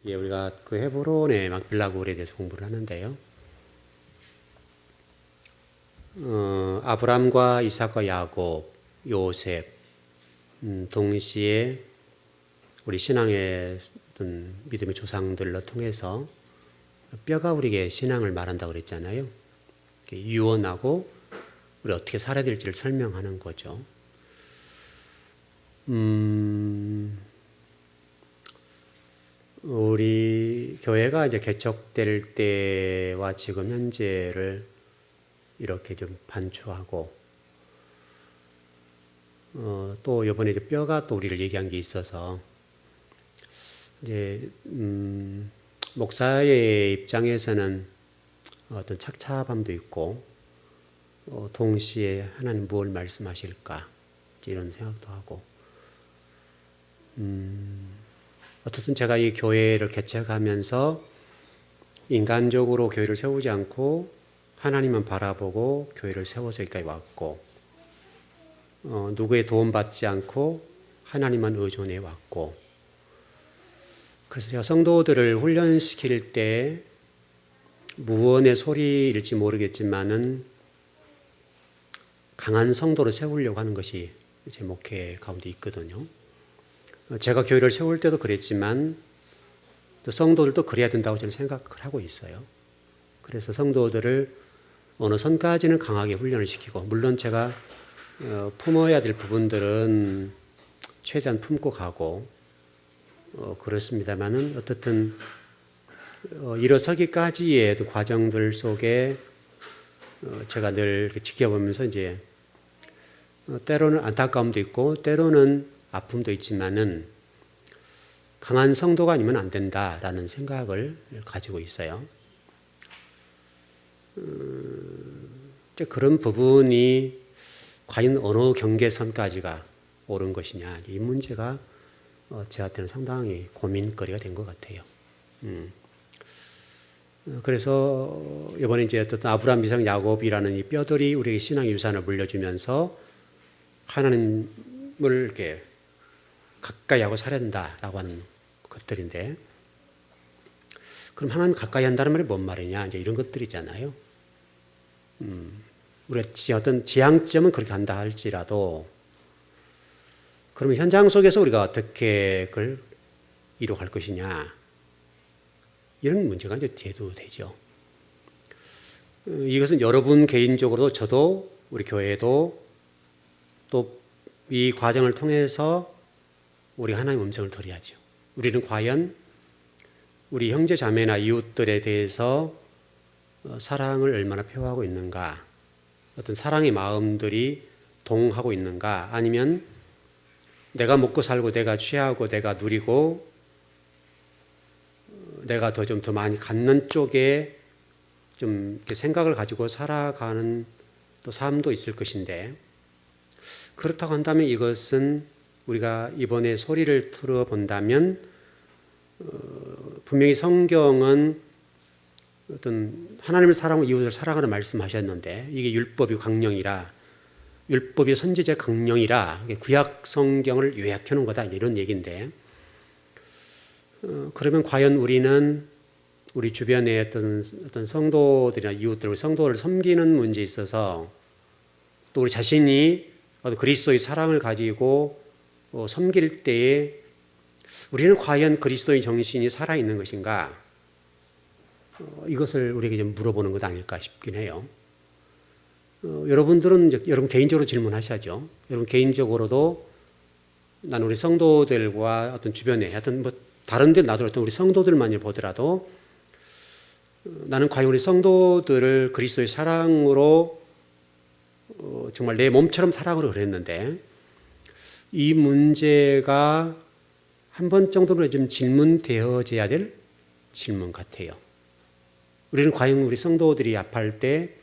예, 우리가 그 헤브론의 막빌라굴에 대해서 공부를 하는데요. 아브람과 이삭과 야곱, 요셉, 동시에 우리 신앙의 어떤 믿음의 조상들로 통해서 뼈가 우리에게 신앙을 말한다고 그랬잖아요. 유언하고 우리 어떻게 살아야 될지를 설명하는 거죠. 우리 교회가 이제 개척될 때와 지금 현재를 이렇게 좀 반추하고, 또 이번에 이제 뼈가 또 우리를 얘기한 게 있어서, 이제, 목사의 입장에서는 어떤 착잡함도 있고, 동시에 하나님 무엇을 말씀하실까, 이런 생각도 하고, 어쨌든 제가 이 교회를 개척하면서 인간적으로 교회를 세우지 않고 하나님만 바라보고 교회를 세워서 여기까지 왔고, 누구의 도움받지 않고 하나님만 의존해 왔고, 그래서 제가 성도들을 훈련시킬 때 무언의 소리일지 모르겠지만은 강한 성도를 세우려고 하는 것이 제 목회 가운데 있거든요. 제가 교회를 세울 때도 그랬지만 또 성도들도 그래야 된다고 저는 생각을 하고 있어요. 그래서 성도들을 어느 선까지는 강하게 훈련을 시키고, 물론 제가 품어야 될 부분들은 최대한 품고 가고 그렇습니다만은 어떻든 일어서기까지의 과정들 속에 제가 늘 지켜보면서 이제 때로는 안타까움도 있고 때로는 아픔도 있지만은 강한 성도가 아니면 안 된다라는 생각을 가지고 있어요. 그런 부분이 과연 어느 경계선까지가 옳은 것이냐, 이 문제가 저한테는 상당히 고민거리가 된 것 같아요. 그래서 이번에 이제 어떤 아브라함, 이삭, 야곱이라는 이 뼈들이 우리에게 신앙의 유산을 물려주면서 하나님을 이렇게 가까이 하고 살아야 된다라고 하는 것들인데, 그럼 하나님 가까이 한다는 말이 뭔 말이냐, 이제 이런 것들이잖아요. 우리가 어떤 지향점은 그렇게 한다 할지라도, 그러면 현장 속에서 우리가 어떻게 그걸 이루어갈 것이냐, 이런 문제가 이제 대두되죠. 이것은 여러분 개인적으로도 저도 우리 교회도 또 이 과정을 통해서 우리 하나님의 음성을 들어야죠. 우리는 과연 우리 형제 자매나 이웃들에 대해서 사랑을 얼마나 표하고 있는가, 어떤 사랑의 마음들이 동하고 있는가, 아니면 내가 먹고 살고 내가 취하고 내가 누리고 내가 더 많이 갖는 쪽에 좀 이렇게 생각을 가지고 살아가는 또 삶도 있을 것인데, 그렇다고 한다면 이것은 우리가 이번에 소리를 들어본다면 분명히 성경은 어떤 하나님을 사랑하고 이웃을 사랑하는 말씀하셨는데, 이게 율법이 강령이라, 율법이 선지자 강령이라 구약 성경을 요약해 놓은 거다, 이런 얘기인데, 그러면 과연 우리는 우리 주변에 어떤 성도들이나 이웃들, 성도를 섬기는 문제에 있어서 또 우리 자신이 그리스도의 사랑을 가지고 섬길 때에 우리는 과연 그리스도의 정신이 살아있는 것인가, 이것을 우리에게 좀 물어보는 것 아닐까 싶긴 해요. 여러분들은 이제 여러분 개인적으로 질문하셔야죠. 여러분 개인적으로도 나는 우리 성도들과 어떤 주변에 하여튼 다른 데 놔둬 어떤 우리 성도들만을 보더라도 나는 과연 우리 성도들을 그리스도의 사랑으로 정말 내 몸처럼 사랑으로 그랬는데, 이 문제가 한 번 정도는 좀 질문되어져야 될 질문 같아요. 우리는 과연 우리 성도들이 아파할 때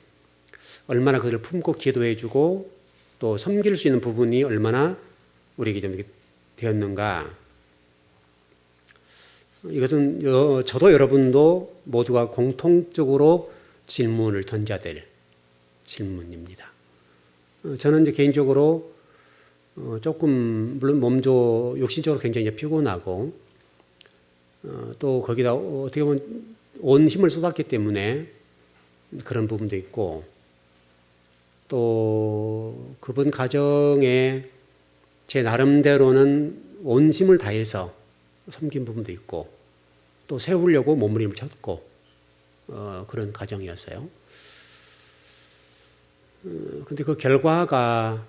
얼마나 그들을 품고 기도해주고 또 섬길 수 있는 부분이 얼마나 우리에게 좀 되었는가. 이것은 저도 여러분도 모두가 공통적으로 질문을 던져야 될 질문입니다. 저는 이제 개인적으로 조금 물론 몸도 욕심적으로 굉장히 피곤하고 또 거기다 어떻게 보면 온 힘을 쏟았기 때문에 그런 부분도 있고, 또 그분 가정에 제 나름대로는 온 힘을 다해서 섬긴 부분도 있고, 또 세우려고 몸부림을 쳤고, 그런 가정이었어요. 근데 그 결과가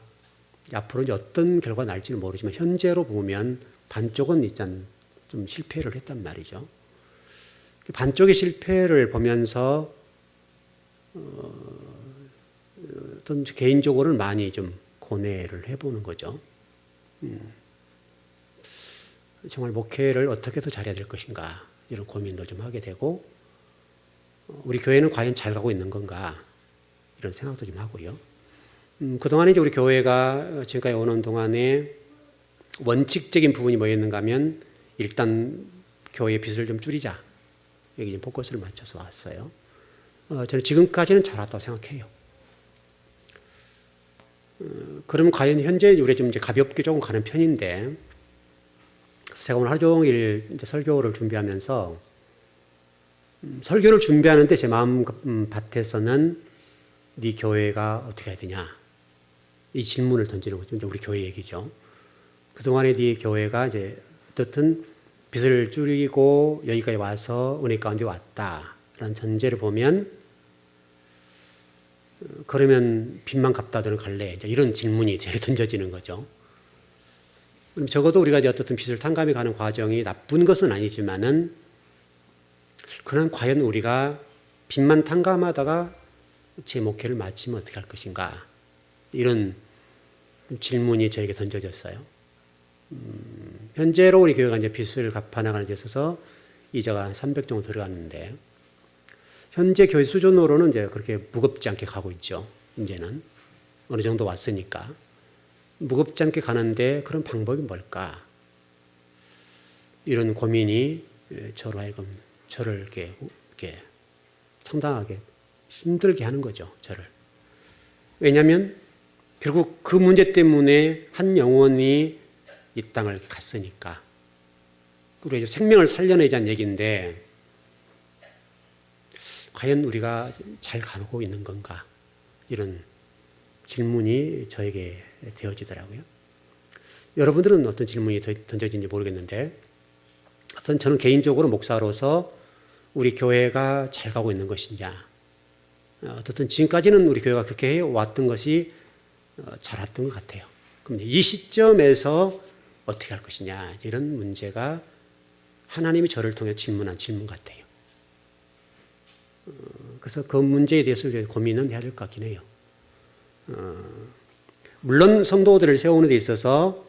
앞으로 이제 어떤 결과가 날지는 모르지만 현재로 보면 반쪽은 일단 좀 실패를 했단 말이죠. 반쪽의 실패를 보면서 어떤 개인적으로는 많이 좀 고뇌를 해보는 거죠. 정말 목회를 어떻게 더 잘해야 될 것인가 이런 고민도 좀 하게 되고, 우리 교회는 과연 잘 가고 있는 건가 이런 생각도 좀 하고요. 그동안에 이제 우리 교회가 지금까지 오는 동안에 원칙적인 부분이 뭐였는가 하면 일단 교회의 빚을 좀 줄이자. 여기 좀 포커스를 맞춰서 왔어요. 저는 지금까지는 잘 왔다고 생각해요. 그러면 과연 현재 우리 좀 이제 가볍게 조금 가는 편인데, 제가 오늘 하루 종일 이제 설교를 준비하면서 설교를 준비하는데 제 마음 밭에서는 네 교회가 어떻게 해야 되냐 이 질문을 던지는 거죠. 이제 우리 교회 얘기죠. 그동안에 네 교회가 이제 어떻든 빚을 줄이고 여기까지 와서 은혜 가운데 왔다라는 전제를 보면, 그러면 빚만 갚다 너는 갈래? 이제 이런 질문이 제게 던져지는 거죠. 그럼 적어도 우리가 이제 어떻든 빚을 탕감해 가는 과정이 나쁜 것은 아니지만은, 그는 과연 우리가 빚만 탕감하다가 제 목회를 마치면 어떻게 할 것인가? 이런 질문이 저에게 던져졌어요. 현재로 우리 교회가 이제 빚을 갚아나가는 데 있어서 이자가 한 300 정도 들어갔는데, 현재 교회 수준으로는 이제 그렇게 무겁지 않게 가고 있죠. 이제는 어느 정도 왔으니까. 무겁지 않게 가는데 그런 방법이 뭘까? 이런 고민이 저로 하여금 저를 이렇게 상당하게 힘들게 하는 거죠. 저를. 왜냐하면 결국 그 문제 때문에 한 영혼이 이 땅을 갔으니까. 그리고 생명을 살려내자는 얘기인데, 과연 우리가 잘 가고 있는 건가? 이런 질문이 저에게 되어지더라고요. 여러분들은 어떤 질문이 던져진지 모르겠는데, 저는 개인적으로 목사로서 우리 교회가 잘 가고 있는 것이냐, 어떻든 지금까지는 우리 교회가 그렇게 해왔던 것이 잘 왔던 것 같아요. 그럼 이 시점에서 어떻게 할 것이냐, 이런 문제가 하나님이 저를 통해 질문한 질문 같아요. 그래서 그 문제에 대해서 고민은 해야 될 것 같긴 해요. 물론 성도들을 세우는 데 있어서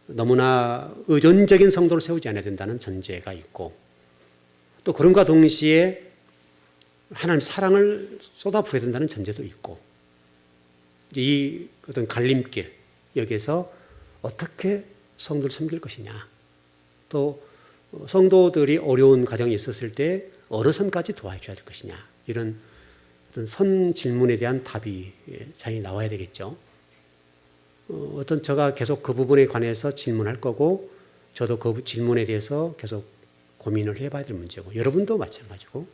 너무나 의존적인 성도를 세우지 않아야 된다는 전제가 있고, 또 그럼과 동시에 하나님 사랑을 쏟아부어야 된다는 전제도 있고, 이 어떤 갈림길, 여기에서 어떻게 성도를 섬길 것이냐, 또 성도들이 어려운 과정이 있었을 때 어느 선까지 도와줘야 될 것이냐, 이런 어떤 선 질문에 대한 답이 잘 나와야 되겠죠. 제가 계속 그 부분에 관해서 질문할 거고, 저도 그 질문에 대해서 계속 고민을 해봐야 될 문제고, 여러분도 마찬가지고,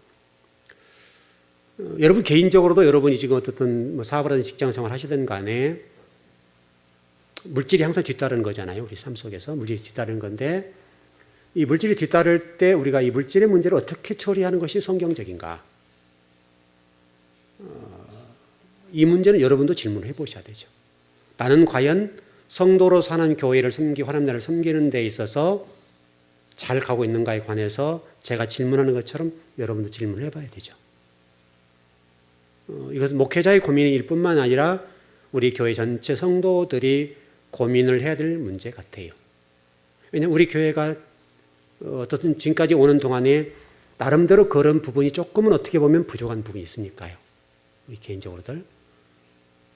여러분 개인적으로도 여러분이 지금 어떻든 사업을 하든 직장 생활 하시든 간에 물질이 항상 뒤따르는 거잖아요. 우리 삶 속에서 물질이 뒤따르는 건데, 이 물질이 뒤따를 때 우리가 이 물질의 문제를 어떻게 처리하는 것이 성경적인가? 이 문제는 여러분도 질문을 해보셔야 되죠. 나는 과연 성도로 사는 교회를 섬기고 하나님 나라를 섬기는 데 있어서 잘 가고 있는가에 관해서 제가 질문하는 것처럼 여러분도 질문을 해봐야 되죠. 이것은 목회자의 고민일 뿐만 아니라 우리 교회 전체 성도들이 고민을 해야 될 문제 같아요. 왜냐하면 우리 교회가 어떻든 지금까지 오는 동안에 나름대로 그런 부분이 조금은 어떻게 보면 부족한 부분이 있으니까요. 우리 개인적으로들.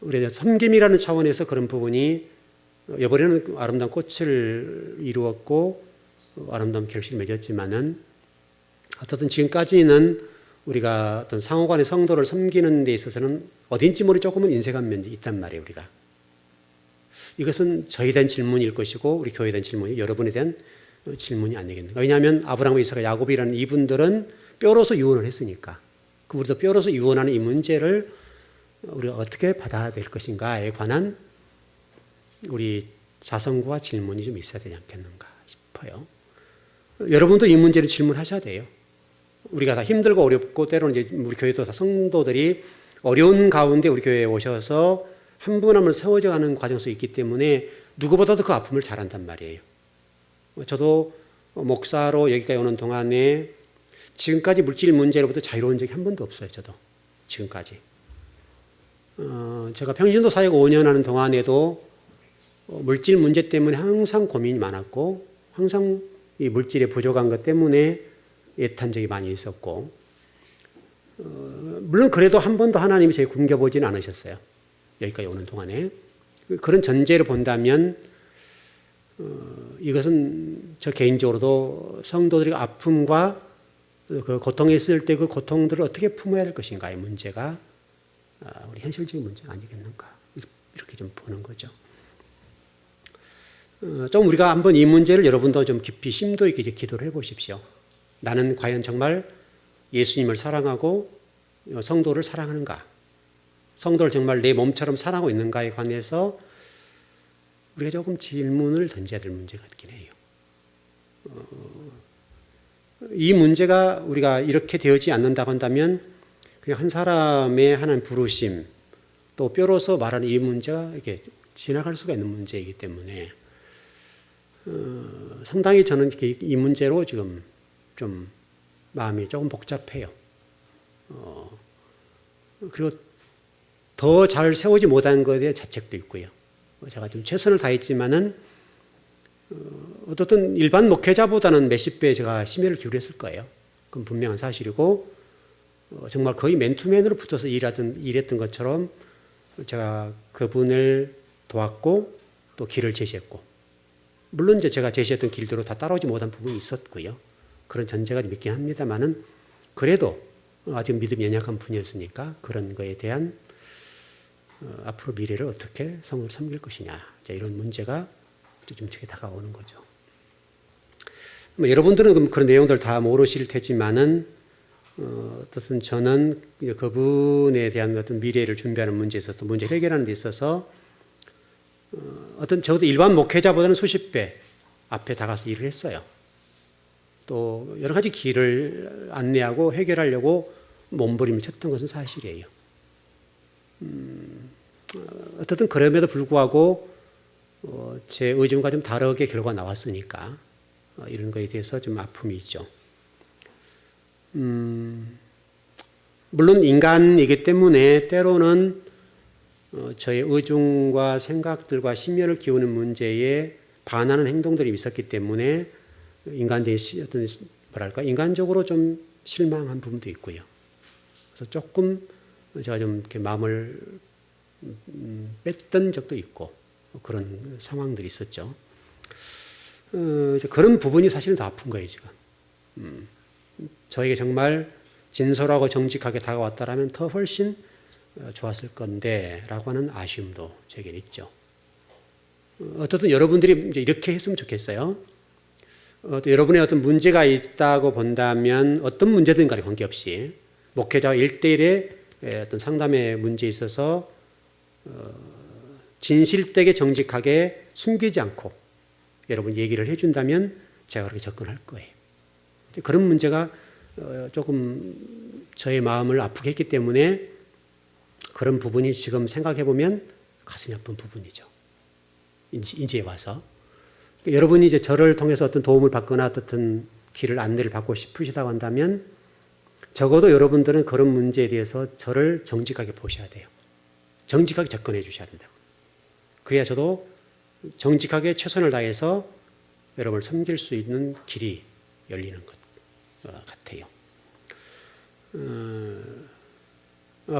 우리 섬김이라는 차원에서 그런 부분이 이번에는 아름다운 꽃을 이루었고 아름다운 결실을 맺었지만은, 어떻든 지금까지는 우리가 어떤 상호간의 성도를 섬기는 데 있어서는 어딘지 모르게 조금은 인색한 면이 있단 말이에요, 우리가. 이것은 저에 대한 질문일 것이고, 우리 교회에 대한 질문이 여러분에 대한 질문이 아니겠는가. 왜냐하면 아브라함과 이삭과 야곱이라는 이분들은 뼈로서 유언을 했으니까. 그 우리도 뼈로서 유언하는 이 문제를 우리가 어떻게 받아야 될 것인가에 관한 우리 자성과 질문이 좀 있어야 되지 않겠는가 싶어요. 여러분도 이 문제를 질문하셔야 돼요. 우리가 다 힘들고 어렵고 때로는 이제 우리 교회도 다 성도들이 어려운 가운데 우리 교회에 오셔서 한 분 한 분 세워져 가는 과정 속에 있기 때문에 누구보다도 그 아픔을 잘 안단 말이에요. 저도 목사로 여기까지 오는 동안에 지금까지 물질 문제로부터 자유로운 적이 한 번도 없어요. 저도 지금까지. 제가 평신도 사역 5년 하는 동안에도 물질 문제 때문에 항상 고민이 많았고 항상 이 물질에 부족한 것 때문에 애탄 적이 많이 있었고 물론 그래도 한 번도 하나님이 저희 굶겨보지는 않으셨어요. 여기까지 오는 동안에. 그런 전제로 본다면 이것은 저 개인적으로도 성도들의 아픔과 그 고통에 있을 때 그 고통들을 어떻게 품어야 될 것인가의 문제가 우리 현실적인 문제가 아니겠는가 이렇게 좀 보는 거죠. 좀 우리가 한번 이 문제를 여러분도 좀 깊이 심도 있게 기도를 해보십시오. 나는 과연 정말 예수님을 사랑하고 성도를 사랑하는가? 성도를 정말 내 몸처럼 사랑하고 있는가에 관해서 우리가 조금 질문을 던져야 될 문제 같긴 해요. 이 문제가 우리가 이렇게 되어지지 않는다고 한다면 그냥 한 사람의 하나님 부르심 또 뼈로서 말하는 이 문제가 이렇게 지나갈 수가 있는 문제이기 때문에 상당히 저는 이 문제로 지금 좀 마음이 조금 복잡해요. 그리고 더 잘 세우지 못한 것에 대한 자책도 있고요. 제가 좀 최선을 다했지만은 어떻든 일반 목회자보다는 몇십 배 제가 심혈을 기울였을 거예요. 그건 분명한 사실이고 정말 거의 맨투맨으로 붙어서 일했던 것처럼 제가 그분을 도왔고 또 길을 제시했고 물론 이제 제가 제시했던 길대로 다 따라오지 못한 부분이 있었고요. 그런 전제가 있긴 합니다만은 그래도 아직 믿음이 연약한 분이었으니까 그런 거에 대한 앞으로 미래를 어떻게 성을 섬길 것이냐 이런 문제가 좀 저게 다가오는 거죠. 여러분들은 그런 내용들 다 모르실 테지만은 어떤 저는 그분에 대한 어떤 미래를 준비하는 문제에 있어서 문제 해결하는 데 있어서 어떤 적어도 일반 목회자보다는 수십 배 앞에 다가서 일을 했어요. 또 여러 가지 길을 안내하고 해결하려고 몸부림을 쳤던 것은 사실이에요. 어쨌든 그럼에도 불구하고 제 의중과 좀 다르게 결과가 나왔으니까 이런 거에 대해서 좀 아픔이 있죠. 물론 인간이기 때문에 때로는 저의 의중과 생각들과 심혈을 기우는 문제에 반하는 행동들이 있었기 때문에 인간적인 어떤 인간적으로 좀 실망한 부분도 있고요. 그래서 조금 제가 좀 이렇게 마음을 뺐던 적도 있고 그런 상황들이 있었죠. 그런 부분이 사실은 더 아픈 거예요, 지금. 저에게 정말 진솔하고 정직하게 다가왔다라면 더 훨씬 좋았을 건데 라고 하는 아쉬움도 제게는 있죠. 어쨌든 여러분들이 이제 이렇게 했으면 좋겠어요. 여러분의 어떤 문제가 있다고 본다면 어떤 문제든 간에 관계없이 목회자와 1대1의 어떤 상담의 문제에 있어서 진실되게 정직하게 숨기지 않고 여러분 얘기를 해준다면 제가 그렇게 접근할 거예요. 그런 문제가 조금 저의 마음을 아프게 했기 때문에 그런 부분이 지금 생각해보면 가슴이 아픈 부분이죠. 이제 와서. 여러분이 이제 저를 통해서 어떤 도움을 받거나 어떤 길을 안내를 받고 싶으시다고 한다면 적어도 여러분들은 그런 문제에 대해서 저를 정직하게 보셔야 돼요. 정직하게 접근해 주셔야 된다고. 그래야 저도 정직하게 최선을 다해서 여러분을 섬길 수 있는 길이 열리는 것 같아요.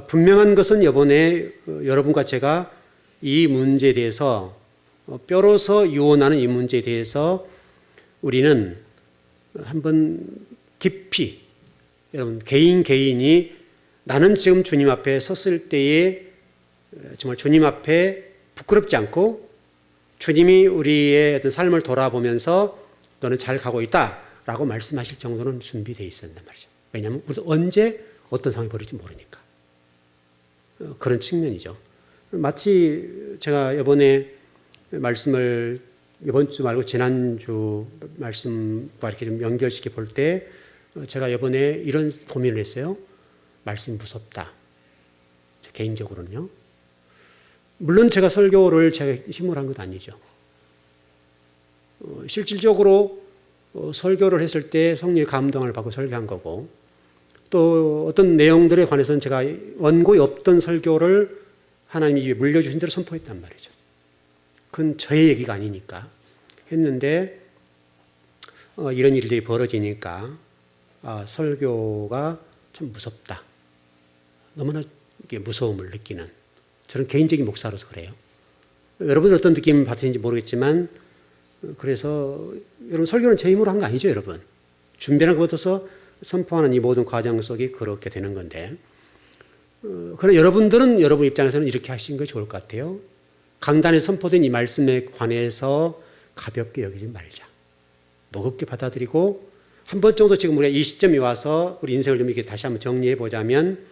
분명한 것은 이번에 여러분과 제가 이 문제에 대해서 뼈로서 유언하는 이 문제에 대해서 우리는 한번 깊이 여러분 개인이 나는 지금 주님 앞에 섰을 때에 정말 주님 앞에 부끄럽지 않고 주님이 우리의 어떤 삶을 돌아보면서 너는 잘 가고 있다라고 말씀하실 정도는 준비되어 있었단 말이죠. 왜냐하면 우리도 언제 어떤 상황이 벌어질지 모르니까. 그런 측면이죠. 마치 제가 이번에 말씀을 이번 주 말고 지난주 말씀과 이렇게 좀 연결시켜 볼 때 제가 이번에 이런 고민을 했어요. 말씀이 무섭다. 개인적으로는요. 물론 제가 설교를 제가 힘으로 한 건 아니죠. 실질적으로 설교를 했을 때 성령의 감동을 받고 설교한 거고 또 어떤 내용들에 관해서는 제가 원고에 없던 설교를 하나님이 물려주신 대로 선포했단 말이죠. 그건 저의 얘기가 아니니까 했는데 이런 일들이 벌어지니까 설교가 참 무섭다. 너무나 이게 무서움을 느끼는 저는 개인적인 목사로서 그래요. 여러분은 어떤 느낌 받으신지 모르겠지만 그래서 여러분 설교는 제 힘으로 한 거 아니죠, 여러분. 준비하는 것부터 선포하는 이 모든 과정 속이 그렇게 되는 건데 그러나 여러분들은 여러분 입장에서는 이렇게 하시는 게 좋을 것 같아요. 강단에 선포된 이 말씀에 관해서 가볍게 여기지 말자. 무겁게 받아들이고 한 번 정도 지금 우리가 이 시점에 와서 우리 인생을 좀 이렇게 다시 한번 정리해 보자면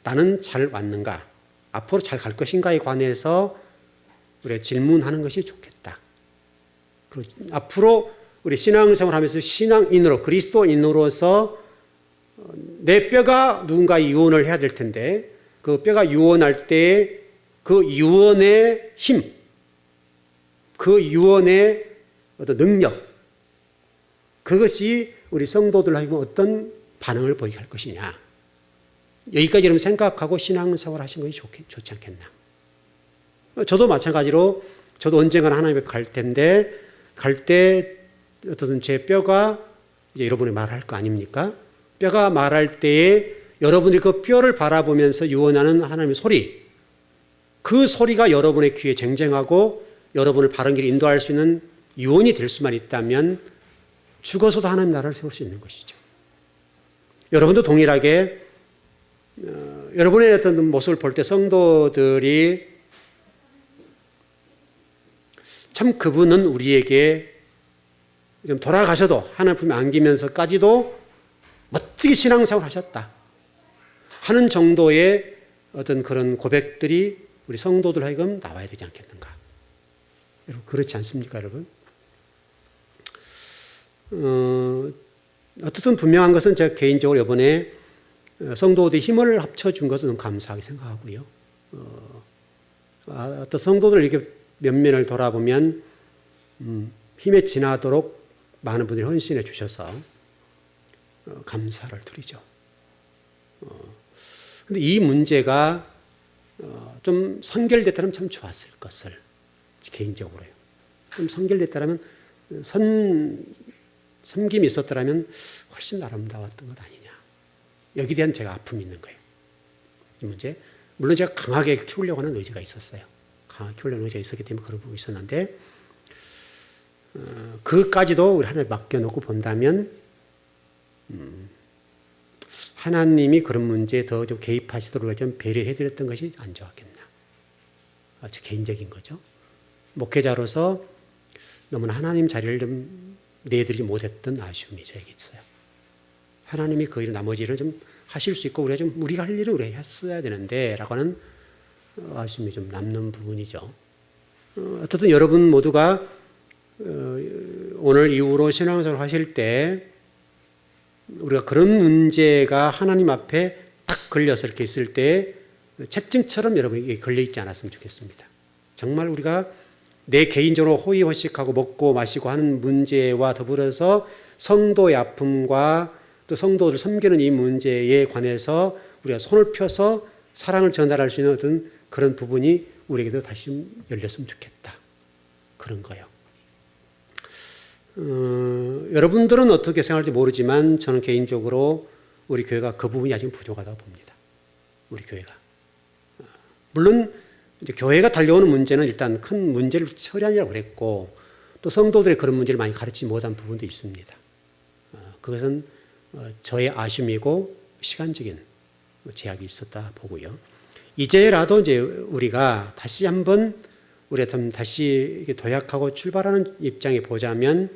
나는 잘 왔는가? 앞으로 잘 갈 것인가에 관해서 우리가 질문하는 것이 좋겠다. 그리고 앞으로 우리 신앙생활 하면서 신앙인으로 그리스도인으로서 내 뼈가 누군가의 유언을 해야 될 텐데 그 뼈가 유언할 때 그 유언의 힘, 그 유언의 어떤 능력 그것이 우리 성도들 하여금 어떤 반응을 보이게 할 것이냐. 여기까지 여러분 생각하고 신앙생활 하신 것이 좋지 않겠나. 저도 마찬가지로 저도 언젠가는 하나님 앞에 갈 텐데 갈 때 어떤 제 뼈가 이제 여러분이 말할 거 아닙니까? 뼈가 말할 때에 여러분들이 그 뼈를 바라보면서 유언하는 하나님의 소리 그 소리가 여러분의 귀에 쟁쟁하고 여러분을 바른 길에 인도할 수 있는 유언이 될 수만 있다면 죽어서도 하나님 나라를 세울 수 있는 것이죠. 여러분도 동일하게 여러분의 어떤 모습을 볼 때 성도들이 참 그분은 우리에게 좀 돌아가셔도 하나님 품에 안기면서까지도 멋지게 신앙생활을 하셨다 하는 정도의 어떤 그런 고백들이 우리 성도들 하여금 나와야 되지 않겠는가. 여러분 그렇지 않습니까, 여러분? 어쨌든 분명한 것은 제가 개인적으로 이번에 성도들이 힘을 합쳐준 것은 너무 감사하게 생각하고요. 어떤 성도들 이렇게 면면을 돌아보면 힘에 지나도록 많은 분들이 헌신해 주셔서 감사를 드리죠. 근데 이 문제가 좀 선결됐다면 참 좋았을 것을 개인적으로요. 좀 선결됐다면 섬김이 있었더라면 훨씬 아름다웠던 것 아니냐. 여기에 대한 제가 아픔이 있는 거예요. 이 문제. 물론 제가 강하게 키우려고 하는 의지가 있었어요. 강하게 키우려는 의지가 있었기 때문에 그런 부분이 있었는데 그까지도 우리 하나님 맡겨놓고 본다면 하나님이 그런 문제에 더 좀 개입하시도록 좀 배려해드렸던 것이 안 좋았겠나. 제 개인적인 거죠. 목회자로서 너무나 하나님 자리를 좀 내드리지 못했던 아쉬움이 저에게 있어요. 하나님이 그 일 나머지 일을 좀 하실 수 있고 우리가 할 일을 우리가 했어야 되는데라고 하는 아쉬움이 좀 남는 부분이죠. 어쨌든 여러분 모두가 오늘 이후로 신앙생활을 하실 때 우리가 그런 문제가 하나님 앞에 딱 걸려서 이렇게 있을 때 채증처럼 여러분에게 걸려있지 않았으면 좋겠습니다. 정말 우리가 내 개인적으로 호의호식하고 먹고 마시고 하는 문제와 더불어서 성도의 아픔과 또 성도를 섬기는 이 문제에 관해서 우리가 손을 펴서 사랑을 전달할 수 있는 어떤 그런 부분이 우리에게도 다시 열렸으면 좋겠다. 그런 거예요. 여러분들은 어떻게 생각할지 모르지만 저는 개인적으로 우리 교회가 그 부분이 아직 부족하다고 봅니다. 우리 교회가. 물론 이제 교회가 달려오는 문제는 일단 큰 문제를 처리하느라고 그랬고 또 성도들의 그런 문제를 많이 가르치지 못한 부분도 있습니다. 그것은 저의 아쉬움이고 시간적인 제약이 있었다 보고요. 이제라도 이제 우리가 다시 한번 우리가 다시 도약하고 출발하는 입장에 보자면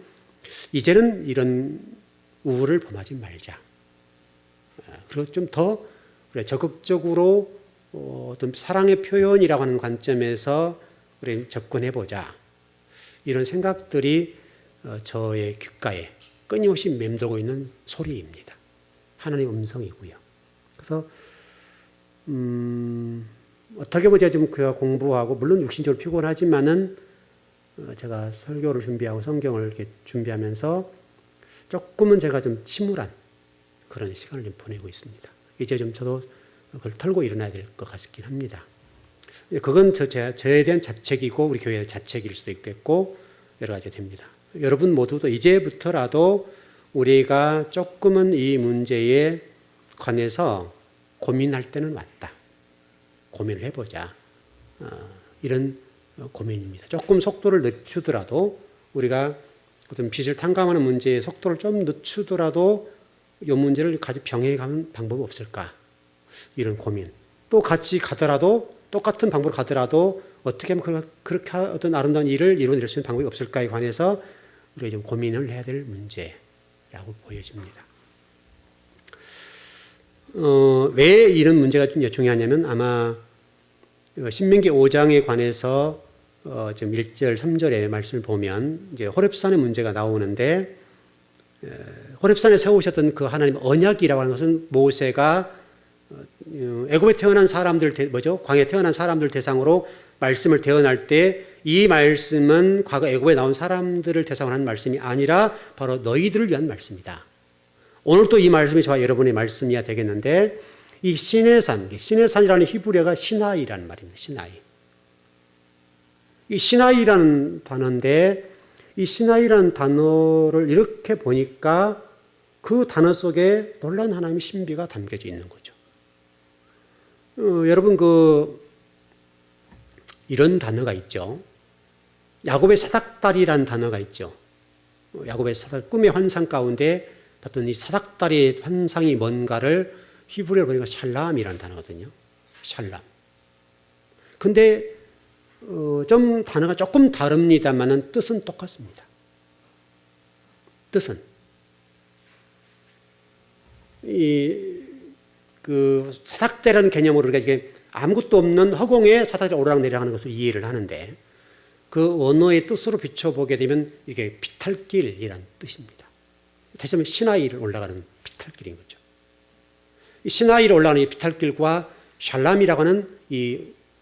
이제는 이런 우울을 범하지 말자. 그리고 좀 더 적극적으로 어떤 사랑의 표현이라고 하는 관점에서 우리 접근해보자. 이런 생각들이 저의 귓가에 끊임없이 맴돌고 있는 소리입니다. 하나님의 음성이고요. 그래서 어떻게 보면 제가 좀 그가 공부하고 물론 육신적으로 피곤하지만은 제가 설교를 준비하고 성경을 이렇게 준비하면서 조금은 제가 좀 침울한 그런 시간을 좀 보내고 있습니다. 이제 좀 저도 그걸 털고 일어나야 될 것 같긴 합니다. 그건 저에 대한 자책이고 우리 교회의 자책일 수도 있겠고 여러 가지 됩니다. 여러분 모두도 이제부터라도 우리가 조금은 이 문제에 관해서 고민할 때는 왔다. 고민을 해보자. 이런 고민입니다. 조금 속도를 늦추더라도 우리가 어떤 빚을 탕감하는 문제의 속도를 좀 늦추더라도 이 문제를 같이 병행해 가는 방법이 없을까? 이런 고민. 또 같이 가더라도 똑같은 방법으로 가더라도 어떻게 하면 그렇게 어떤 아름다운 일을 이루어낼 수 있는 방법이 없을까에 관해서 우리가 좀 고민을 해야 될 문제라고 보여집니다. 왜 이런 문제가 중요하냐면 아마 신명기 5장에 관해서 좀 1절, 3절의 말씀을 보면 이제 호렙산의 문제가 나오는데 호렙산에 세우셨던 그 하나님 언약이라고 하는 것은 모세가 애굽에 태어난 사람들 광야에 태어난 사람들 대상으로 말씀을 대언할 때 이 말씀은 과거 애굽에 나온 사람들을 대상으로 하는 말씀이 아니라 바로 너희들을 위한 말씀이다. 오늘 또 이 말씀이 저와 여러분의 말씀이야 되겠는데 이 시내산이라는 히브리어가 시나이라는 말입니다. 시나이. 이 시나이라는 단어인데 이 시나이라는 단어를 이렇게 보니까 그 단어 속에 놀라운 하나님의 신비가 담겨져 있는 거죠. 여러분 이런 단어가 있죠. 야곱의 사닥다리라는 단어가 있죠. 야곱의 꿈의 환상 가운데 봤던 이 사닥다리의 환상이 뭔가를 히브리어로 보니까 샬람이라는 단어거든요. 샬람. 근데 좀 단어가 조금 다릅니다만은 뜻은 똑같습니다. 뜻은 그 사닥대라는 개념으로 우리가 이게 아무것도 없는 허공에 사닥이 오르락내리락하는 것을 이해를 하는데 그 언어의 뜻으로 비춰보게 되면 이게 비탈길이라는 뜻입니다. 다시 한번 시나이를 올라가는 비탈길인 거죠. 이 시나이를 올라가는 이 비탈길과 샬람이라고 하는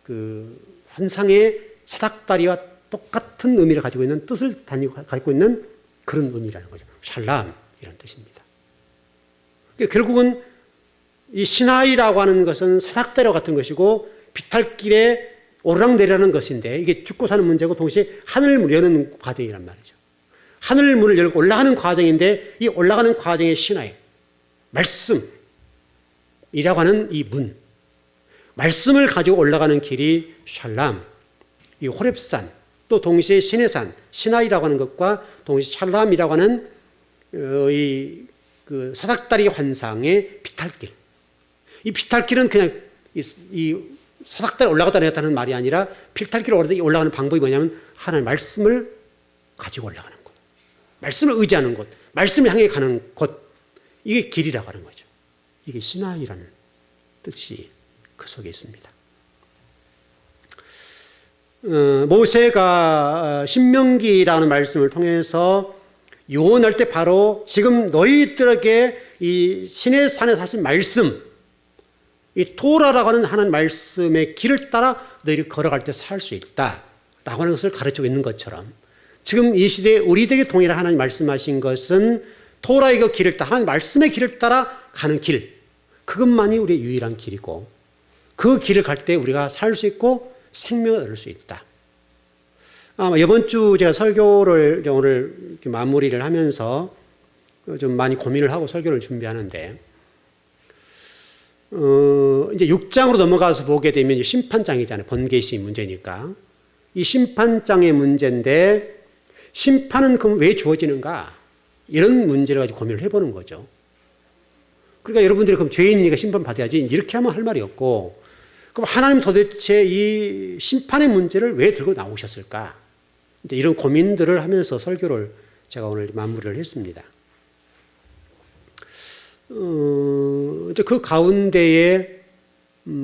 그 환상의 사닥다리와 똑같은 의미를 가지고 있는 뜻을 가지고 있는 그런 의미라는 거죠. 샬람이라는 뜻입니다. 결국은 이 시나이라고 하는 것은 사닥다리와 같은 것이고 비탈길에 오르락내리라는 것인데 이게 죽고 사는 문제고 동시에 하늘문을 여는 과정이란 말이죠. 하늘문을 열고 올라가는 과정인데 이 올라가는 과정의 시나이, 말씀이라고 하는 이 문, 말씀을 가지고 올라가는 길이 샬람, 이 호렙산, 또 동시에 시내산, 시나이라고 하는 것과 동시에 샬람이라고 하는 그 사닥다리 환상의 비탈길. 이 비탈길은 그냥 이 사닥다리 올라갔다 내렸다는 말이 아니라 비탈길에 올라가는 방법이 뭐냐면 하나님의 말씀을 가지고 올라가는 것, 말씀을 의지하는 곳, 말씀을 향해 가는 곳, 이게 길이라고 하는 거죠. 이게 시나이라는 뜻이 그 속에 있습니다. 모세가 신명기라는 말씀을 통해서 유언할 때 바로 지금 너희들에게 이 시내산에서 하신 말씀, 이 토라라고 하는 하나님 말씀의 길을 따라 너희들이 걸어갈 때 살 수 있다라고 하는 것을 가르치고 있는 것처럼 지금 이 시대에 우리들에게 동일한 하나님 말씀하신 것은 토라의 그 길을 따라 하나님 말씀의 길을 따라 가는 길, 그것만이 우리의 유일한 길이고 그 길을 갈 때 우리가 살 수 있고 생명을 얻을 수 있다. 아마 이번 주 제가 설교를 오늘 이렇게 마무리를 하면서 좀 많이 고민을 하고 설교를 준비하는데 이제 6장으로 넘어가서 보게 되면 심판장이잖아요. 번개시 문제니까. 이 심판장의 문제인데 심판은 그럼 왜 주어지는가? 이런 문제를 가지고 고민을 해보는 거죠. 그러니까 여러분들이 그럼 죄인이니까 심판받아야지 이렇게 하면 할 말이 없고 그럼 하나님 도대체 이 심판의 문제를 왜 들고 나오셨을까? 이런 고민들을 하면서 설교를 제가 오늘 마무리를 했습니다. 이제 그 가운데에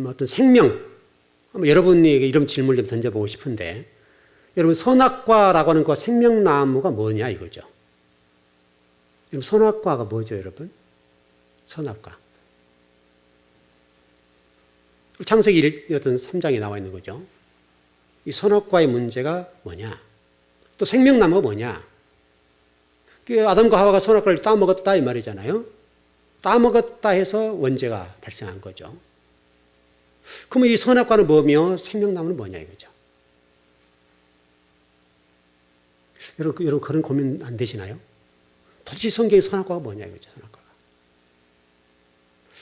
어떤 생명, 여러분에게 이런 질문을 좀 던져보고 싶은데, 여러분 선악과라고 하는 그 생명나무가 뭐냐 이거죠. 여러분 선악과가 뭐죠, 여러분? 선악과. 창세기 어떤 3장에 나와 있는 거죠. 이 선악과의 문제가 뭐냐? 또 생명나무가 뭐냐? 아담과 하와가 선악과를 따먹었다 이 말이잖아요. 따먹었다 해서 원죄가 발생한 거죠. 그러면 이 선악과는 뭐며 생명나무는 뭐냐 이거죠. 여러분 그런 고민 안 되시나요? 도대체 성경의 선악과가 뭐냐 이거죠. 선악과가.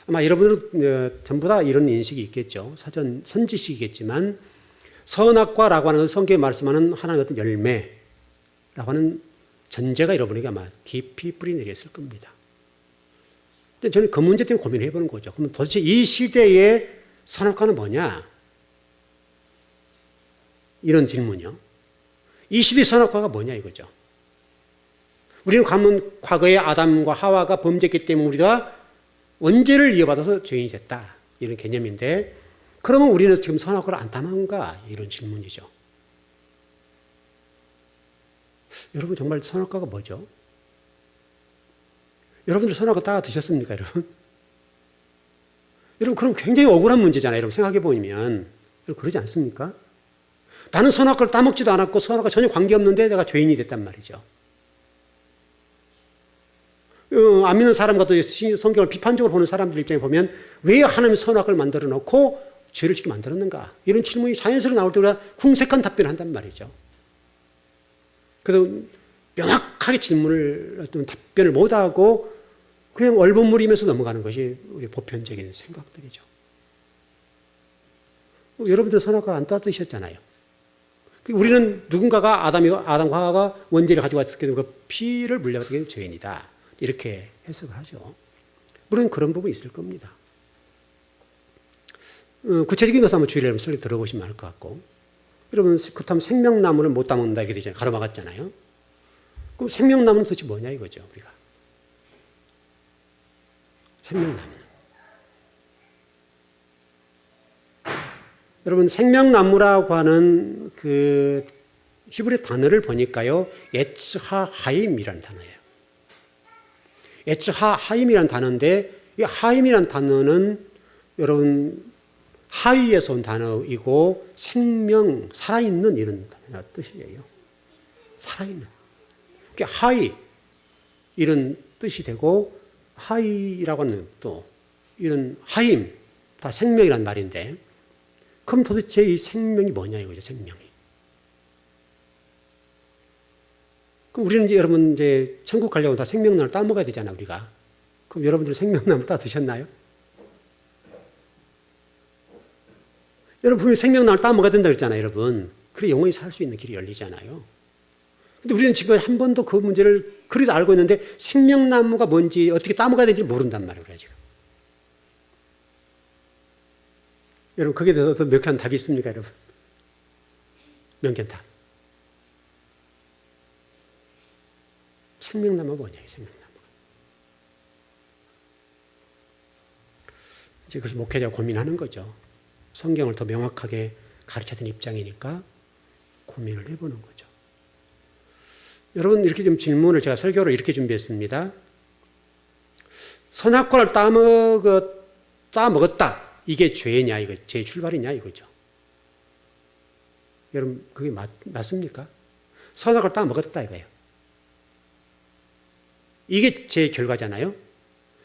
아마 여러분들은 전부 다 이런 인식이 있겠죠. 사전 선지식이겠지만 선악과라고 하는 성경에 말씀하는 하나님의 어떤 열매라고 하는 전제가 여러분에게 아마 깊이 뿌리 내렸을 겁니다. 근데 저는 그 문제 때문에 고민을 해보는 거죠. 그럼 도대체 이 시대의 선악과는 뭐냐? 이런 질문이요. 이 시대의 선악과가 뭐냐 이거죠. 우리는 과거에 아담과 하와가 범죄했기 때문에 우리가 원죄를 이어받아서 죄인이 됐다. 이런 개념인데 그러면 우리는 지금 선악과를 안 따먹는가? 이런 질문이죠. 여러분 정말 선악과가 뭐죠? 여러분들 선악과 따 드셨습니까, 여러분? 여러분 그럼 굉장히 억울한 문제잖아요. 여러분 생각해 보면 여러분 그러지 않습니까? 나는 선악과를 따먹지도 않았고 선악과 전혀 관계없는데 내가 죄인이 됐단 말이죠. 안 믿는 사람과 또 성경을 비판적으로 보는 사람들 입장에 보면 왜 하나님이 선악과를 만들어 놓고 죄를 짓게 만들었는가? 이런 질문이 자연스럽게 나올 때 우리가 궁색한 답변을 한단 말이죠. 그래서 명확하게 어떤 답변을 못하고 그냥 얼버무리면서 넘어가는 것이 우리 보편적인 생각들이죠. 여러분들 선악과 안 따드셨잖아요. 우리는 누군가가 아담과 하와가 원죄를 가지고 왔을 때 그 피를 물려받은 게 죄인이다. 이렇게 해석을 하죠. 물론 그런 부분이 있을 겁니다. 구체적인 것을 한번 주의를 설명 들어보시면 알 것 같고, 여러분 그렇다면 생명나무를 못 따먹는다 이렇게 되잖아요. 가로막았잖아요. 그럼 생명나무는 도대체 뭐냐 이거죠, 우리가. 생명나무는. 여러분 생명나무라고 하는 그 히브리 단어를 보니까요, 에츠하하임이라는 단어예요. 에츠하하임이라는 단어인데 이 하임이라는 단어는 여러분 하위에서 온 단어이고 생명, 살아있는 이런 뜻이에요. 살아있는. 그러니까 하위 이런 뜻이 되고 하위라고 하는 또 이런 하임 다 생명이란 말인데 그럼 도대체 이 생명이 뭐냐 이거죠. 생명이. 그럼 우리는 이제 여러분 이제 천국 가려면 다 생명나무를 따먹어야 되잖아 우리가. 그럼 여러분들 생명나무 따 드셨나요? 여러분 분명히 생명나무를 따먹어야 된다 그랬잖아요 여러분. 그래 영원히 살 수 있는 길이 열리잖아요. 근데 우리는 지금 한 번도 그 문제를 그래도 알고 있는데 생명나무가 뭔지 어떻게 따먹어야 되는지 모른단 말이에요 우리가 지금. 여러분 거기에 대해서 어떤 명쾌한 답이 있습니까 여러분? 명쾌한 답. 생명나무가 뭐냐 생명나무가. 이제 그래서 목회자가 고민하는 거죠. 성경을 더 명확하게 가르쳐야 되는 입장이니까 고민을 해보는 거죠. 여러분 이렇게 좀 질문을 제가 설교로 이렇게 준비했습니다. 선악과를 따먹었다. 이게 죄냐 이거 죄의 출발이냐 이거죠. 여러분 그게 맞습니까? 선악과를 따먹었다 이거예요. 이게 죄의 결과잖아요.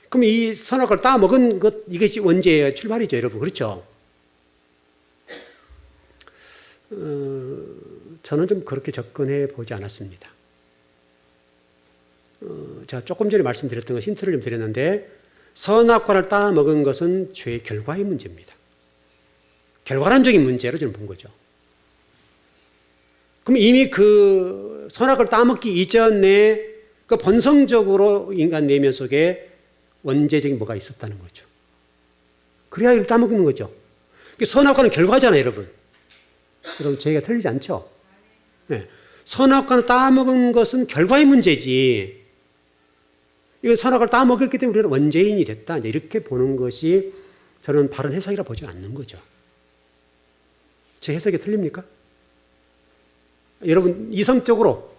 그럼 이 선악과를 따먹은 것 이게 원죄의 출발이죠 여러분. 그렇죠? 저는 좀 그렇게 접근해 보지 않았습니다. 제가 조금 전에 말씀드렸던 거 힌트를 좀 드렸는데 선악과를 따먹은 것은 죄의 결과의 문제입니다. 결과론적인 문제로 저는 본 거죠. 그럼 이미 그 선악과를 따먹기 이전에 그 본성적으로 인간 내면 속에 원죄적인 뭐가 있었다는 거죠. 그래야 이걸 따먹는 거죠. 선악과는 결과잖아요, 여러분. 여러분, 제 얘기가 틀리지 않죠? 네. 선악과를 따먹은 것은 결과의 문제지. 이거 선악과를 따먹었기 때문에 우리는 원죄인이 됐다. 이렇게 보는 것이 저는 바른 해석이라 보지 않는 거죠. 제 해석이 틀립니까? 여러분 이성적으로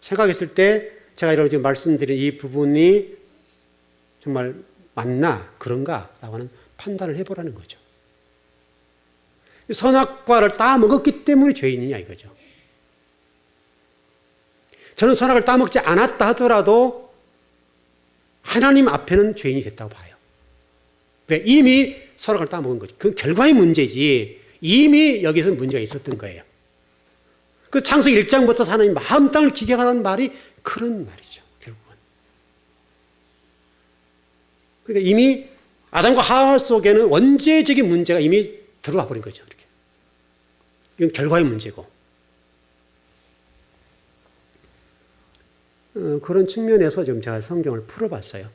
생각했을 때 제가 여러분 지금 말씀드린 이 부분이 정말 맞나 그런가 라고 하는 판단을 해보라는 거죠. 선악과를 따먹었기 때문에 죄인이냐 이거죠. 저는 선악을 따먹지 않았다 하더라도 하나님 앞에는 죄인이 됐다고 봐요. 왜? 이미 선악을 따먹은 거죠. 그 결과의 문제지 이미 여기서 문제가 있었던 거예요. 그 창세기 1장부터 하나님 마음 땅을 기경하는 말이 그런 말이죠. 결국은. 그러니까 이미 아담과 하와 속에는 원죄적인 문제가 이미 들어와 버린 거죠. 이렇게. 이건 결과의 문제고. 그런 측면에서 좀 제가 성경을 풀어봤어요.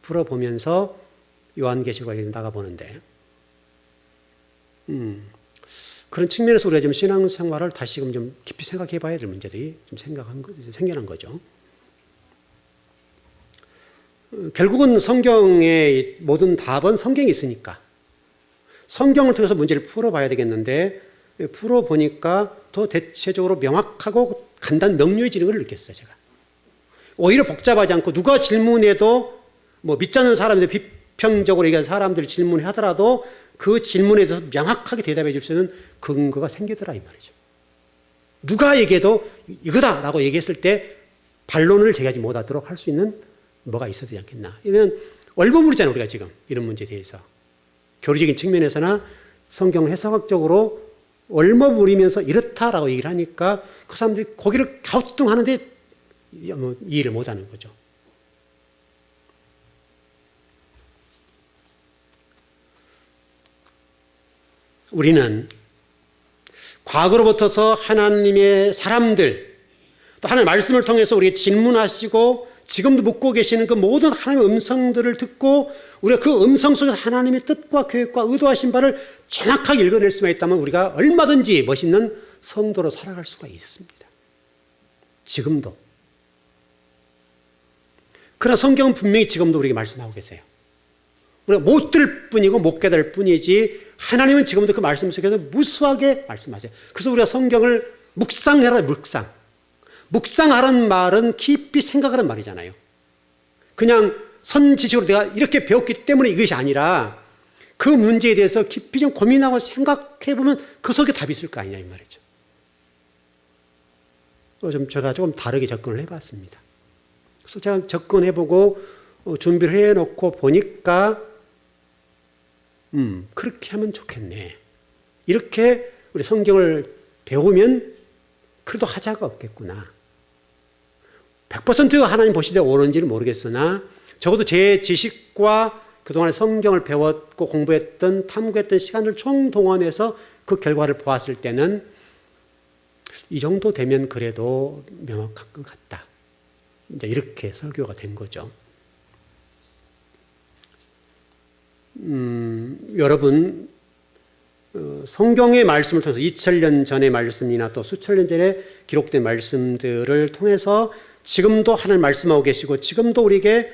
풀어보면서 요한계시록에 나가보는데 그런 측면에서 우리가 좀 신앙생활을 다시금 좀 깊이 생각해 봐야 될 문제들이 좀 생겨난 거죠. 결국은 성경의 모든 답은 성경에 있으니까 성경을 통해서 문제를 풀어봐야 되겠는데 풀어보니까 더 대체적으로 명확하고 간단 명료해지는 걸 느꼈어요. 제가 오히려 복잡하지 않고 누가 질문해도 뭐 믿지 않는 사람들 비평적으로 얘기하는 사람들이 질문하더라도 그 질문에 대해서 명확하게 대답해 줄 수 있는 근거가 생기더라 이 말이죠. 누가 얘기해도 이거다라고 얘기했을 때 반론을 제기하지 못하도록 할 수 있는 뭐가 있어야 되지 않겠나. 이러면 얼버무리잖아요 우리가 지금 이런 문제에 대해서. 교리적인 측면에서나 성경 해석학적으로 얼버무리면서 이렇다라고 얘기를 하니까 그 사람들이 고개를 갸우뚱하는데 이해를 못하는 거죠. 우리는 과거로부터서 하나님의 사람들 또 하나님의 말씀을 통해서 우리에게 질문하시고 지금도 묻고 계시는 그 모든 하나님의 음성들을 듣고 우리가 그 음성 속에서 하나님의 뜻과 계획과 의도하신 바를 정확하게 읽어낼 수만 있다면 우리가 얼마든지 멋있는 성도로 살아갈 수가 있습니다. 지금도. 그러나 성경은 분명히 지금도 우리에게 말씀하고 계세요. 우리가 못 들을 뿐이고 못 깨달을 뿐이지 하나님은 지금도 그 말씀 속에서 무수하게 말씀하세요. 그래서 우리가 성경을 묵상해라. 묵상하라는 말은 깊이 생각하라는 말이잖아요. 그냥 선지식으로 내가 이렇게 배웠기 때문에 이것이 아니라 그 문제에 대해서 깊이 좀 고민하고 생각해보면 그 속에 답이 있을 거 아니냐 이 말이죠. 제가 조금 다르게 접근을 해봤습니다. 그래서 제가 접근해보고 준비를 해놓고 보니까 그렇게 하면 좋겠네. 이렇게 우리 성경을 배우면 그래도 하자가 없겠구나. 100% 하나님 보시되 옳은지는 모르겠으나 적어도 제 지식과 그동안에 성경을 배웠고 공부했던 탐구했던 시간을 총동원해서 그 결과를 보았을 때는 이 정도 되면 그래도 명확한 것 같다. 이제 이렇게 설교가 된 거죠. 여러분 성경의 말씀을 통해서 2000년 전의 말씀이나 또 수천 년 전에 기록된 말씀들을 통해서 지금도 하나님 말씀하고 계시고 지금도 우리에게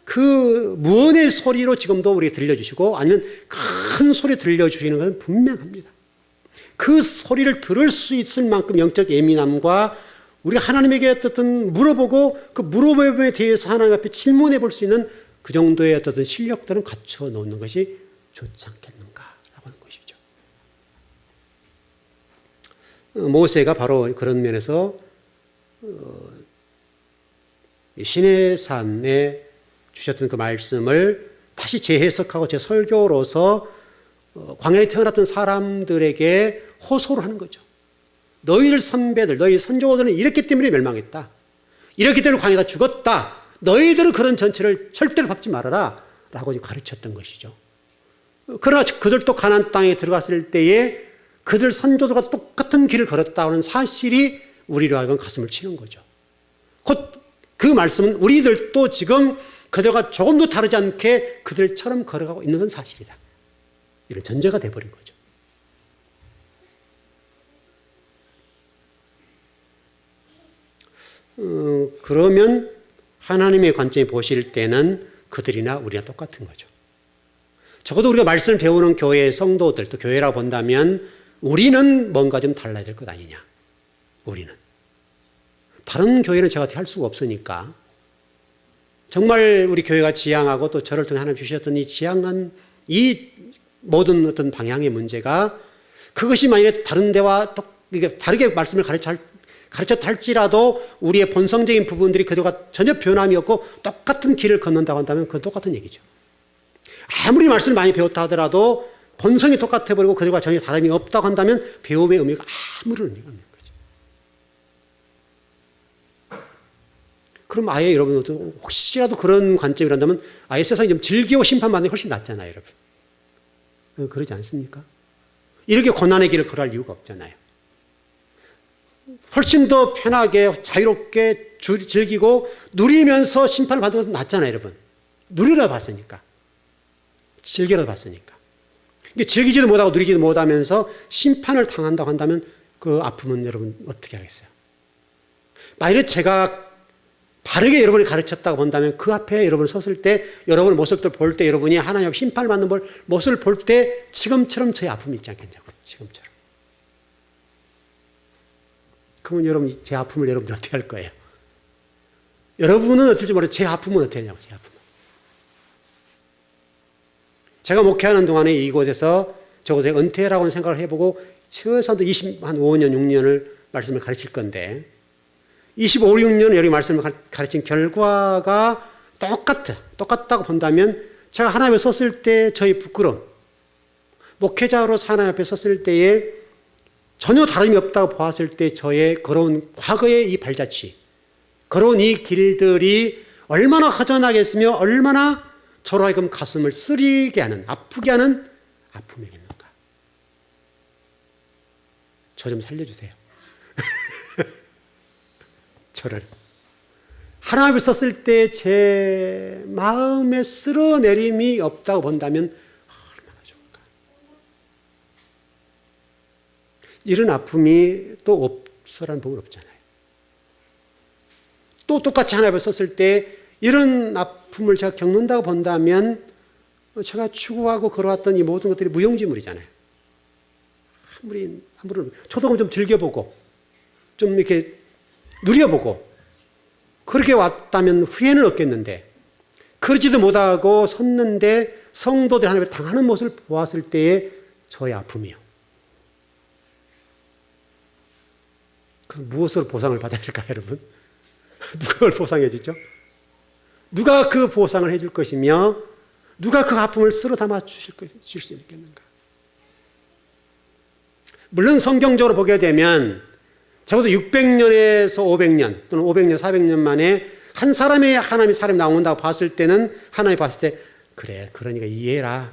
그 무언의 소리로 지금도 우리에게 들려주시고 아니면 큰 소리 들려주시는 것은 분명합니다. 그 소리를 들을 수 있을 만큼 영적 예민함과 우리가 하나님에게 어떤 물어보고 그 물어봄에 대해서 하나님 앞에 질문해 볼 수 있는 그 정도의 어떤 실력들은 갖추어 놓는 것이 좋지 않겠는가라고 하는 것이죠. 모세가 바로 그런 면에서 시내산에 주셨던 그 말씀을 다시 재해석하고 재설교로서 광야에 태어났던 사람들에게 호소를 하는 거죠. 너희들 선배들, 너희 선조들은 이랬기 때문에 멸망했다. 이렇기 때문에 광야가 죽었다. 너희들은 그런 전체를 절대로 밟지 말아라 라고 가르쳤던 것이죠. 그러나 그들도 가나안 땅에 들어갔을 때에 그들 선조들과 똑같은 길을 걸었다는 사실이 우리로 하여금 가슴을 치는 거죠. 곧 그 말씀은 우리들도 지금 그들과 조금도 다르지 않게 그들처럼 걸어가고 있는 건 사실이다. 이런 전제가 돼버린 거죠. 그러면 하나님의 관점에 보실 때는 그들이나 우리나 똑같은 거죠. 적어도 우리가 말씀을 배우는 교회의 성도들, 또 교회라고 본다면 우리는 뭔가 좀 달라야 될 것 아니냐. 우리는. 다른 교회는 제가 할 수가 없으니까 정말 우리 교회가 지향하고 또 저를 통해 하나님 주셨던 이 지향한 이 모든 어떤 방향의 문제가 그것이 만약에 다른 데와 다르게 말씀을 가르쳤다 할지라도 우리의 본성적인 부분들이 그들과 전혀 변함이 없고 똑같은 길을 걷는다고 한다면 그건 똑같은 얘기죠. 아무리 말씀을 많이 배웠다 하더라도 본성이 똑같아 버리고 그들과 전혀 다름이 없다고 한다면 배움의 의미가 아무런 의미가 없는 거죠. 그럼 아예 여러분 혹시라도 그런 관점이란다면 아예 세상이 좀 즐기고 심판받는 게 훨씬 낫잖아요, 여러분. 그러지 않습니까? 이렇게 고난의 길을 걸어갈 이유가 없잖아요. 훨씬 더 편하게 자유롭게 즐기고 누리면서 심판을 받는 것도 낫잖아요, 여러분. 누리러 봤으니까. 즐기러 봤으니까. 즐기지도 못하고 누리지도 못하면서 심판을 당한다고 한다면 그 아픔은 여러분 어떻게 하겠어요? 만약에 제가 바르게 여러분이 가르쳤다고 본다면 그 앞에 여러분이 섰을 때 여러분의 모습들 볼 때 여러분이 하나님 앞에 심판을 받는 모습을 볼 때 지금처럼 저의 아픔이 있지 않겠냐고. 지금처럼. 그러면 여러분 제 아픔을 여러분이 어떻게 할 거예요? 여러분은 어떨지 모르겠는데 제 아픔은 어떻게 하냐고. 제 아픔은. 제가 목회하는 동안에 이곳에서 적어도 은퇴라고 생각을 해보고 최소한도 25년, 6년을 말씀을 가르칠 건데 25, 6년 여기 말씀을 가르친 결과가 똑같다고 본다면 제가 하나님 앞에 섰을 때 저희 부끄러움, 목회자로서 하나님 앞에 섰을 때에 전혀 다름이 없다고 보았을 때 저의 걸어온 과거의 이 발자취, 걸어온 이 길들이 얼마나 허전하겠으며 얼마나 저로 하여금 가슴을 쓰리게 하는, 아프게 하는 아픔이겠는가. 저 좀 살려주세요. 저를. 하나님 앞에 섰을 때 제 마음에 쓸어내림이 없다고 본다면 얼마나 좋을까. 이런 아픔이 또 없어라는 법은 없잖아요. 또 똑같이 하나님 앞에 섰을 때 이런 아픔을 제가 겪는다고 본다면 제가 추구하고 걸어왔던 이 모든 것들이 무용지물이잖아요. 아무리 초동을 좀 즐겨보고 좀 이렇게 누려보고 그렇게 왔다면 후회는 없겠는데 그러지도 못하고 섰는데 성도들 하나님에 당하는 모습을 보았을 때의 저의 아픔이요. 그럼 무엇으로 보상을 받아야 될까요, 여러분? 누가 그걸 보상해 주죠? 누가 그 보상을 해줄 것이며 누가 그 아픔을 쓸어 담아 주실 수 있겠는가? 물론 성경적으로 보게 되면 적어도 600년에서 500년 또는 500년, 400년 만에 한 사람의 하나님의 사람이 나온다고 봤을 때는 하나님이 봤을 때 그래, 그러니까 이해해라.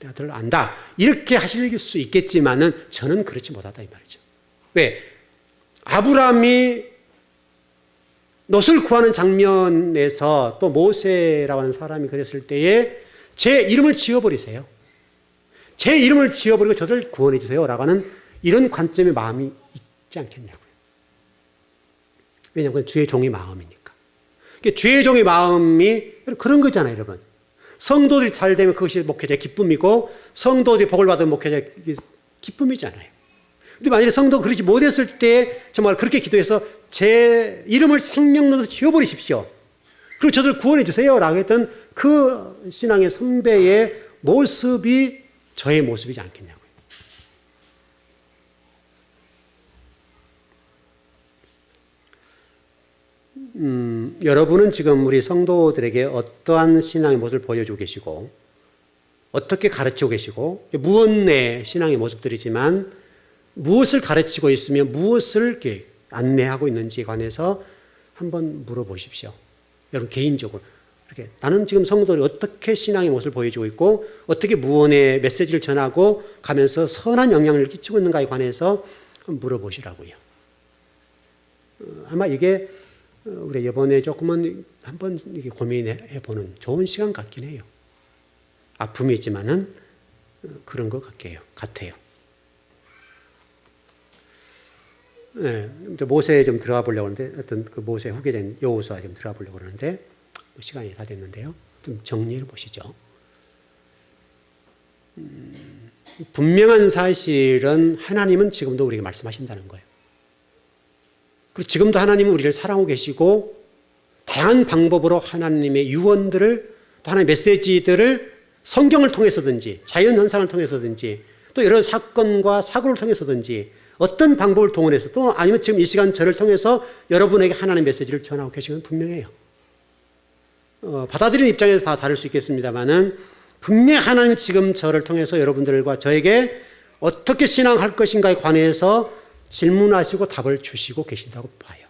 내가 덜 안다. 이렇게 하실 수 있겠지만은 저는 그렇지 못하다 이 말이죠. 왜? 아브라함이 롯을 구하는 장면에서 또 모세라고 하는 사람이 그랬을 때에 제 이름을 지워버리세요. 제 이름을 지워버리고 저를 구원해 주세요. 라고 하는 이런 관점의 마음이 있지 않겠냐고요. 왜냐하면 주의 종의 마음이니까. 주의 종의 마음이 그런 거잖아요, 여러분. 성도들이 잘 되면 그것이 목회자의 기쁨이고 성도들이 복을 받으면 목회자의 기쁨이잖아요. 근데 만약에 성도가 그러지 못했을 때 정말 그렇게 기도해서 제 이름을 생명력에서 지워버리십시오. 그리고 저들 구원해 주세요. 라고 했던 그 신앙의 선배의 모습이 저의 모습이지 않겠냐고요. 여러분은 지금 우리 성도들에게 어떠한 신앙의 모습을 보여주고 계시고 어떻게 가르치고 계시고 무언의 신앙의 모습들이지만 무엇을 가르치고 있으며 무엇을 이렇게 안내하고 있는지에 관해서 한번 물어보십시오. 여러분 개인적으로 이렇게 나는 지금 성도들이 어떻게 신앙의 모습을 보여주고 있고 어떻게 무언의 메시지를 전하고 가면서 선한 영향을 끼치고 있는가에 관해서 물어보시라고요. 아마 이게 우리 이번에 조금은 한번 고민해 보는 좋은 시간 같긴 해요. 아픔이 있지만은 그런 것 같아요. 이제 모세에 좀 들어가 보려고 하는데 어떤 그 모세 후계된 여호수아에 좀 들어가 보려고 하는데 시간이 다 됐는데요. 좀 정리해 보시죠. 분명한 사실은 하나님은 지금도 우리에게 말씀하신다는 거예요. 그리고 지금도 하나님은 우리를 사랑하고 계시고 다양한 방법으로 하나님의 유언들을 또 하나님의 메시지들을 성경을 통해서든지 자연현상을 통해서든지 또 여러 사건과 사고를 통해서든지 어떤 방법을 동원해서 또 아니면 지금 이 시간 저를 통해서 여러분에게 하나님의 메시지를 전하고 계신 건 분명해요. 받아들이는 입장에서 다 다를 수 있겠습니다만은 분명히 하나님은 지금 저를 통해서 여러분들과 저에게 어떻게 신앙할 것인가에 관해서 질문하시고 답을 주시고 계신다고 봐요.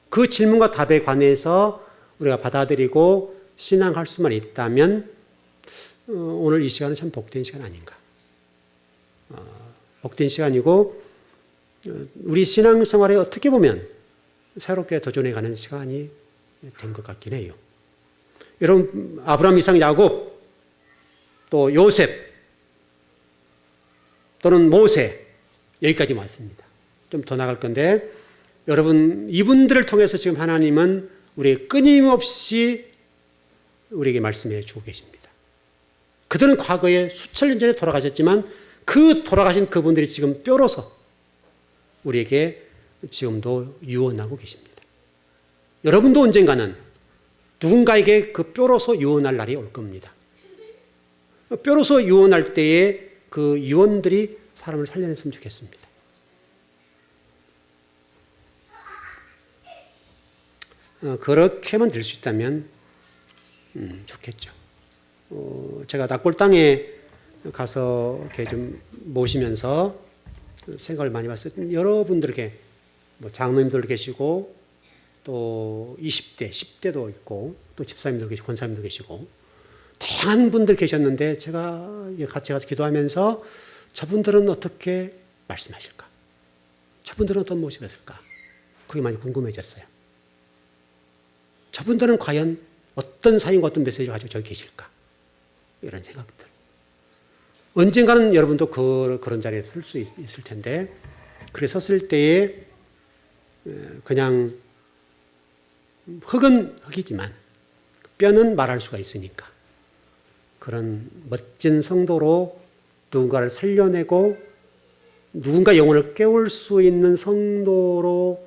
그 질문과 답에 관해서 우리가 받아들이고 신앙할 수만 있다면 오늘 이 시간은 참 복된 시간 아닌가. 복된 시간이고 우리 신앙생활에 어떻게 보면 새롭게 도전해가는 시간이 된 것 같긴 해요. 여러분 아브라함, 이삭, 야곱 또 요셉 또는 모세 여기까지 왔습니다. 좀 더 나갈 건데 여러분 이분들을 통해서 지금 하나님은 우리에게 끊임없이 우리에게 말씀해 주고 계십니다. 그들은 과거에 수천 년 전에 돌아가셨지만 그 돌아가신 그분들이 지금 뼈로서 우리에게 지금도 유언하고 계십니다. 여러분도 언젠가는 누군가에게 그 뼈로서 유언할 날이 올 겁니다. 뼈로서 유언할 때에 그 유언들이 사람을 살려냈으면 좋겠습니다. 그렇게만 될 수 있다면 좋겠죠. 제가 납골 땅에 가서 이렇게 좀 모시면서 생각을 많이 봤어요. 여러분들에게 뭐 장로님들 계시고 또 20대, 10대도 있고 또 집사님들 계시고 권사님들 계시고 다양한 분들 계셨는데 제가 같이 가서 기도하면서 저분들은 어떻게 말씀하실까? 저분들은 어떤 모습이었을까? 그게 많이 궁금해졌어요. 저분들은 과연 어떤 사인과 어떤 메시지를 가지고 저기 계실까? 이런 생각들. 언젠가는 여러분도 그런 자리에 설 수 있을 텐데 그래 섰을 때에 그냥 흙은 흙이지만 뼈는 말할 수가 있으니까 그런 멋진 성도로 누군가를 살려내고 누군가 영혼을 깨울 수 있는 성도로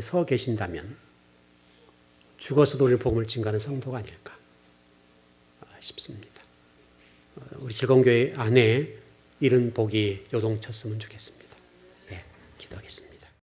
서 계신다면 죽어서도 우리 복음을 증거하는 성도가 아닐까 싶습니다. 우리 즐거운교회 안에 이런 복이 요동쳤으면 좋겠습니다. 예, 기도하겠습니다.